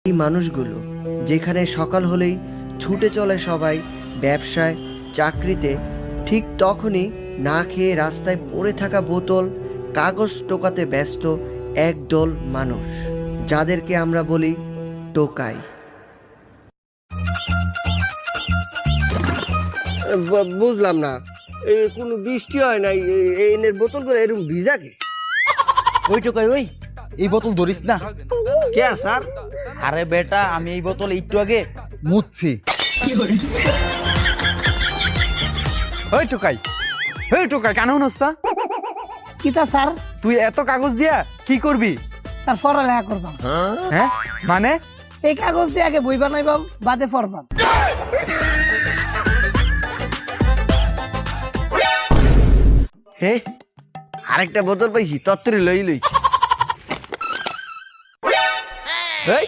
এই মানুষগুলো যেখানে সকাল হলেই ছুটে চলে সবাই ব্যবসায় চাকরিতে, ঠিক তখনই না খেয়ে রাস্তায় পড়ে থাকা বোতল কাগজ টোকাতে ব্যস্ত একদল মানুষ, যাদেরকে আমরা বলি টোকাই। বুঝলাম না, কোনো বৃষ্টি হয় নাই, এনের বোতলগুলো এরকম ভিজাকে? ওই টোকাই ওই, এই বোতল ধরিস না। কে স্যার? আরে বেটা, আমি এই বোতল একটু আগে মুছছি। ওই টোকাই, ওই টোকাই কেন হনস্তা? কিতা স্যার? তুই এত কাগজ দিয়া কি করবি? স্যার পড়ালেখা করবাম। হ্যাঁ মানে? এই কাগজ দিয়ে আগে বই বানাইবাম, বাদে পড়বাম। হে, আরেকটা বোতল পাইছি, তত্তরি লই লই। এই